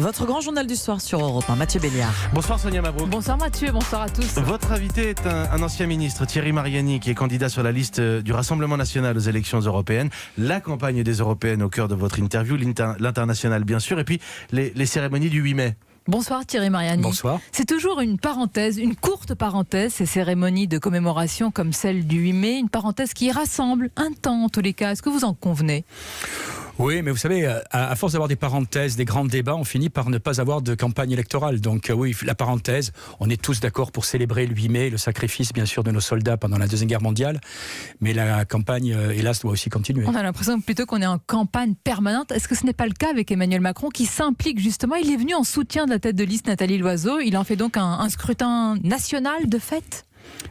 Votre grand journal du soir sur Europe 1, Mathieu Béliard. Bonsoir Sonia Mabrouk. Bonsoir Mathieu, bonsoir à tous. Votre invité est un ancien ministre, Thierry Mariani, qui est candidat sur la liste du Rassemblement national aux élections européennes. La campagne des européennes au cœur de votre interview, l'international bien sûr, et puis les cérémonies du 8 mai. Bonsoir Thierry Mariani. Bonsoir. C'est toujours une parenthèse, une courte parenthèse, ces cérémonies de commémoration comme celle du 8 mai, une parenthèse qui rassemble un temps en tous les cas. Est-ce que vous en convenez ? Oui, mais vous savez, à force d'avoir des parenthèses, des grands débats, on finit par ne pas avoir de campagne électorale. Donc oui, la parenthèse, on est tous d'accord pour célébrer le 8 mai, le sacrifice bien sûr de nos soldats pendant la Deuxième Guerre mondiale. Mais la campagne, hélas, doit aussi continuer. On a l'impression plutôt qu'on est en campagne permanente. Est-ce que ce n'est pas le cas avec Emmanuel Macron qui s'implique justement ? Il est venu en soutien de la tête de liste Nathalie Loiseau. Il en fait donc un scrutin national de fait ?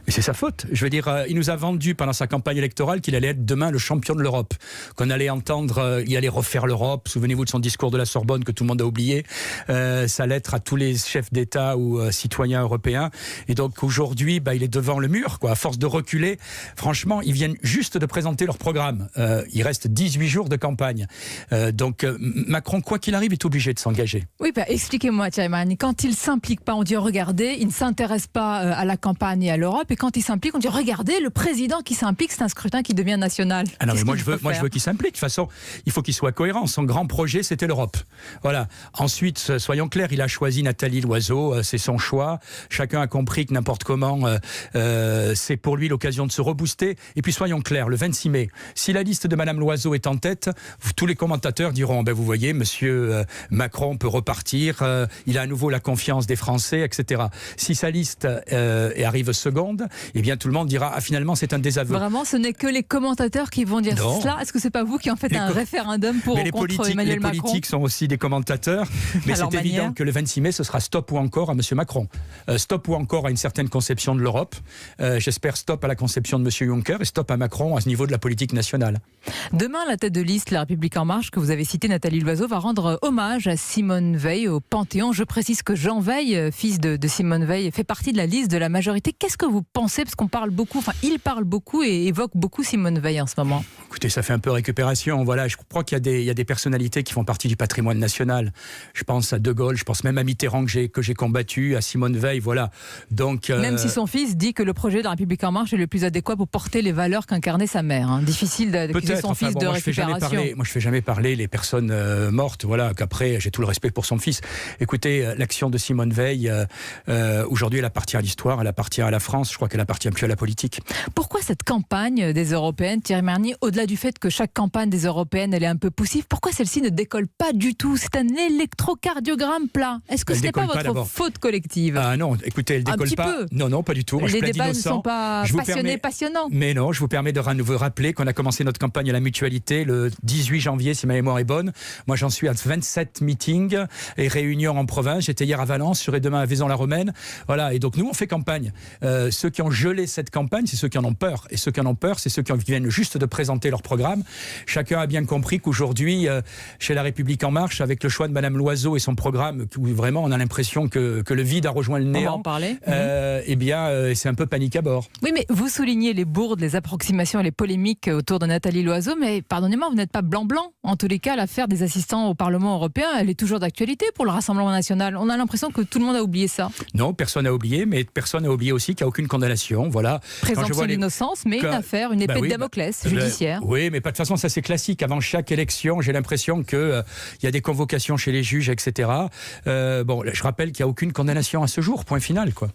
Mais c'est sa faute. Je veux dire, il nous a vendu pendant sa campagne électorale qu'il allait être demain le champion de l'Europe. Qu'on allait entendre, il allait refaire l'Europe. Souvenez-vous de son discours de la Sorbonne que tout le monde a oublié. Sa lettre à tous les chefs d'État ou citoyens européens. Et donc aujourd'hui, il est devant le mur, quoi. À force de reculer, franchement, ils viennent juste de présenter leur programme. Il reste 18 jours de campagne. Donc Macron, quoi qu'il arrive, est obligé de s'engager. Oui, expliquez-moi Thierry Mariani. Quand il ne s'implique pas, on dit regardez, il ne s'intéresse pas à la campagne et à l'Europe. Et quand il s'implique, on dit regardez, le président qui s'implique, c'est un scrutin qui devient national. Ah non, mais moi je veux qu'il s'implique. De toute façon, il faut qu'il soit cohérent. Son grand projet, c'était l'Europe. Voilà. Ensuite, soyons clairs, il a choisi Nathalie Loiseau, c'est son choix. Chacun a compris que n'importe comment, c'est pour lui l'occasion de se rebooster. Et puis soyons clairs, le 26 mai, si la liste de Madame Loiseau est en tête, tous les commentateurs diront vous voyez, Monsieur Macron peut repartir, il a à nouveau la confiance des Français, etc. Si sa liste arrive seconde, eh bien tout le monde dira finalement c'est un désaveu. Vraiment, ce n'est que les commentateurs qui vont dire cela. Est-ce que c'est pas vous qui en faites un référendum contre Emmanuel Macron ? Les politiques sont aussi des commentateurs, mais c'est évident que le 26 mai ce sera stop ou encore à Monsieur Macron. Stop ou encore à une certaine conception de l'Europe. J'espère stop à la conception de Monsieur Juncker et stop à Macron à ce niveau de la politique nationale. Demain, la tête de liste La République En Marche, que vous avez cité, Nathalie Loiseau, va rendre hommage à Simone Veil au Panthéon. Je précise que Jean Veil, fils de Simone Veil, fait partie de la liste de la majorité. Qu'est-ce que vous pensez, parce qu'on parle beaucoup, il parle beaucoup et évoque beaucoup Simone Veil en ce moment. Écoutez, ça fait un peu récupération. Voilà, je crois qu'il y a des personnalités qui font partie du patrimoine national. Je pense à De Gaulle, je pense même à Mitterrand que j'ai combattu, à Simone Veil, voilà. Donc même si son fils dit que le projet de La République En Marche est le plus adéquat pour porter les valeurs qu'incarnait sa mère. Difficile d'accuser son fils de récupération. Moi, je fais jamais parler les personnes mortes. Voilà, qu'après j'ai tout le respect pour son fils. Écoutez, l'action de Simone Veil, aujourd'hui, elle appartient à l'histoire, elle appartient à la France. Je crois qu'elle appartient plus à la politique. Pourquoi cette campagne des européennes, Thierry Mariani, au-delà du fait que chaque campagne des européennes elle est un peu poussive, pourquoi celle-ci ne décolle pas du tout ? C'est un électrocardiogramme plat. Est-ce que ce n'est pas votre faute collective ? Ah non, écoutez, elle décolle pas. Peu. Non, pas du tout. Moi, les débats ne sont pas passionnants. Mais non, je vous permets de nouveau rappeler qu'on a commencé notre campagne à la Mutualité le 18 janvier, si ma mémoire est bonne. Moi, j'en suis à 27 meetings et réunions en province. J'étais hier à Valence, je serai demain à Vaison-la-Romaine. Voilà, et donc nous, on fait campagne. Ceux qui ont gelé cette campagne, c'est ceux qui en ont peur. Et ceux qui en ont peur, c'est ceux qui viennent juste de présenter leur programme. Chacun a bien compris qu'aujourd'hui, chez La République En Marche, avec le choix de Madame Loiseau et son programme, où vraiment on a l'impression que le vide a rejoint le néant. On va en parler. Eh bien, c'est un peu panique à bord. Oui, mais vous soulignez les bourdes, les approximations et les polémiques autour de Nathalie Loiseau, mais pardonnez-moi, vous n'êtes pas blanc-blanc. En tous les cas, l'affaire des assistants au Parlement européen, elle est toujours d'actualité pour le Rassemblement national. On a l'impression que tout le monde a oublié ça. Non, personne n'a oublié, mais personne n'a oublié aussi qu'il n'y a aucune condamnation. Voilà. Présomption d'innocence, mais une affaire, une épée de Damoclès judiciaire. Oui, mais de toute façon, ça c'est classique. Avant chaque élection, j'ai l'impression qu'il y a des convocations chez les juges, etc. Je rappelle qu'il n'y a aucune condamnation à ce jour, point final, quoi.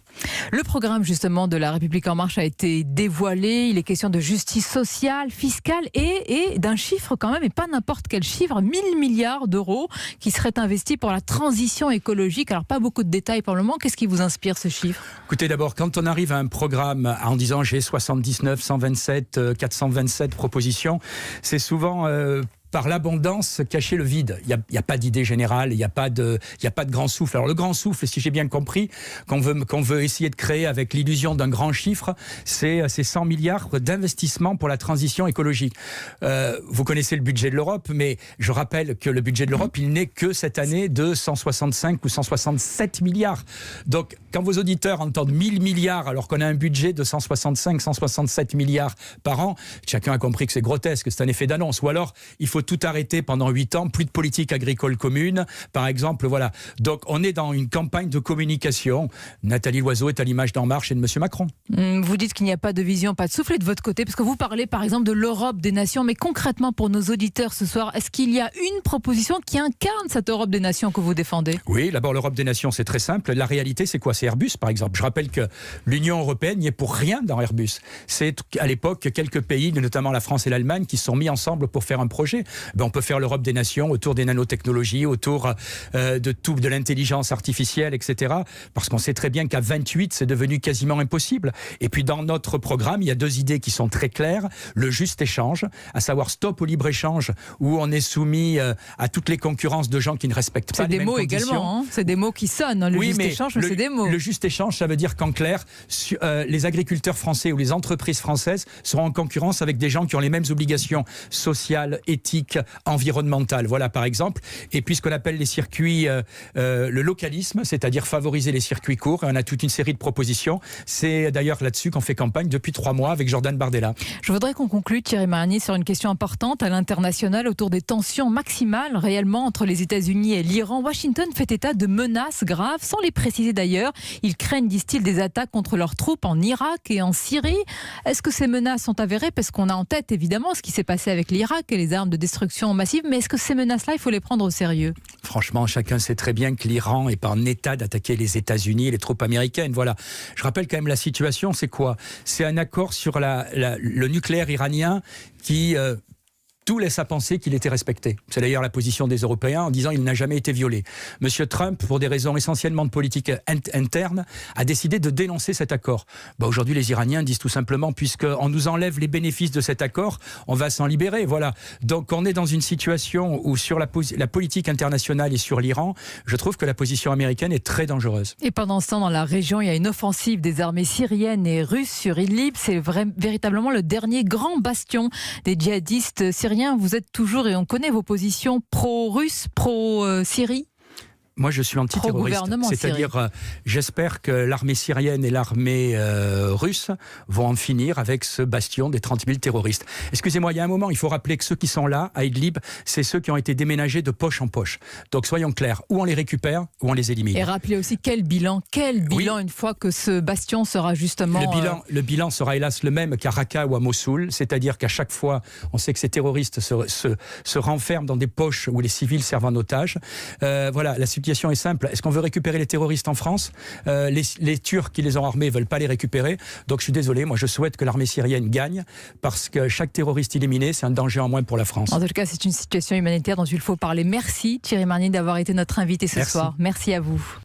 Le programme justement de La République En Marche a été dévoilé. Il est question de justice sociale, fiscale et d'un chiffre quand même, et pas n'importe quel chiffre, 1 000 milliards d'euros qui seraient investis pour la transition écologique. Alors pas beaucoup de détails pour le moment. Qu'est-ce qui vous inspire ce chiffre ? Écoutez, d'abord, quand on arrive à un programme en disant j'ai 79, 127, 427 propositions, c'est souvent par l'abondance cacher le vide. Il n'y a pas d'idée générale, il n'y a pas de grand souffle. Alors le grand souffle, si j'ai bien compris, qu'on veut essayer de créer avec l'illusion d'un grand chiffre, c'est 100 milliards d'investissements pour la transition écologique. Vous connaissez le budget de l'Europe, mais je rappelle que le budget de l'Europe, il n'est que cette année de 165 ou 167 milliards. Donc quand vos auditeurs entendent 1000 milliards alors qu'on a un budget de 165, 167 milliards par an, chacun a compris que c'est grotesque, c'est un effet d'annonce. Ou alors, il faut tout arrêter pendant 8 ans, plus de politique agricole commune, par exemple, voilà. Donc on est dans une campagne de communication. Nathalie Loiseau est à l'image d'En Marche et de M. Macron. Vous dites qu'il n'y a pas de vision, pas de souffle de votre côté, parce que vous parlez par exemple de l'Europe des nations, mais concrètement pour nos auditeurs ce soir, est-ce qu'il y a une proposition qui incarne cette Europe des nations que vous défendez? Oui, d'abord l'Europe des nations, c'est très simple. La réalité, c'est quoi? C'est Airbus, par exemple. Je rappelle que l'Union européenne n'y est pour rien dans Airbus. C'est à l'époque quelques pays, notamment la France et l'Allemagne, qui se sont mis ensemble pour faire un projet. On peut faire l'Europe des nations autour des nanotechnologies, autour de l'intelligence artificielle, etc. Parce qu'on sait très bien qu'à 28, c'est devenu quasiment impossible. Et puis dans notre programme, il y a 2 idées qui sont très claires. Le juste échange, à savoir stop au libre-échange, où on est soumis à toutes les concurrences de gens qui ne respectent pas les mêmes conditions. C'est des mots également, hein. C'est des mots qui sonnent. Le juste échange, c'est des mots. Le juste échange, ça veut dire qu'en clair, les agriculteurs français ou les entreprises françaises seront en concurrence avec des gens qui ont les mêmes obligations sociales, éthiques, environnementales. Voilà, par exemple. Et puis ce qu'on appelle les circuits, le localisme, c'est-à-dire favoriser les circuits courts. Et on a toute une série de propositions. C'est d'ailleurs là-dessus qu'on fait campagne depuis 3 mois avec Jordan Bardella. Je voudrais qu'on conclue, Thierry Marnier, sur une question importante à l'international autour des tensions maximales réellement entre les États-Unis et l'Iran. Washington fait état de menaces graves, sans les préciser d'ailleurs. Ils craignent, disent-ils, des attaques contre leurs troupes en Irak et en Syrie. Est-ce que ces menaces sont avérées? Parce qu'on a en tête évidemment ce qui s'est passé avec l'Irak et les armes de destruction massive, mais est-ce que ces menaces-là, il faut les prendre au sérieux? Franchement, chacun sait très bien que l'Iran est pas en état d'attaquer les États-Unis et les troupes américaines. Voilà. Je rappelle quand même la situation, c'est quoi? C'est un accord sur le nucléaire iranien qui... tout laisse à penser qu'il était respecté. C'est d'ailleurs la position des Européens en disant qu'il n'a jamais été violé. Monsieur Trump, pour des raisons essentiellement de politique interne, a décidé de dénoncer cet accord. Aujourd'hui, les Iraniens disent tout simplement, puisqu'on nous enlève les bénéfices de cet accord, on va s'en libérer. Voilà. Donc on est dans une situation où sur la politique internationale et sur l'Iran, je trouve que la position américaine est très dangereuse. Et pendant ce temps, dans la région, il y a une offensive des armées syriennes et russes sur Idlib. C'est véritablement le dernier grand bastion des djihadistes syriens. Vous êtes toujours, et on connaît vos positions pro-russes, pro-Syrie? Moi, je suis antiterroriste. C'est-à-dire, j'espère que l'armée syrienne et l'armée russe vont en finir avec ce bastion des 30 000 terroristes. Excusez-moi, il y a un moment, il faut rappeler que ceux qui sont là, à Idlib, c'est ceux qui ont été déménagés de poche en poche. Donc, soyons clairs, ou on les récupère, ou on les élimine. Et rappelez aussi quel bilan une fois que ce bastion sera justement... Le bilan sera hélas le même qu'à Raqqa ou à Mossoul, c'est-à-dire qu'à chaque fois, on sait que ces terroristes se renferment dans des poches où les civils servent en otage. Voilà, la situation est simple. Est-ce qu'on veut récupérer les terroristes en France? Les Turcs qui les ont armés ne veulent pas les récupérer. Donc je suis désolé, moi je souhaite que l'armée syrienne gagne parce que chaque terroriste éliminé, c'est un danger en moins pour la France. En tout cas, c'est une situation humanitaire dont il faut parler. Merci Thierry Marnier d'avoir été notre invité ce soir. Merci à vous.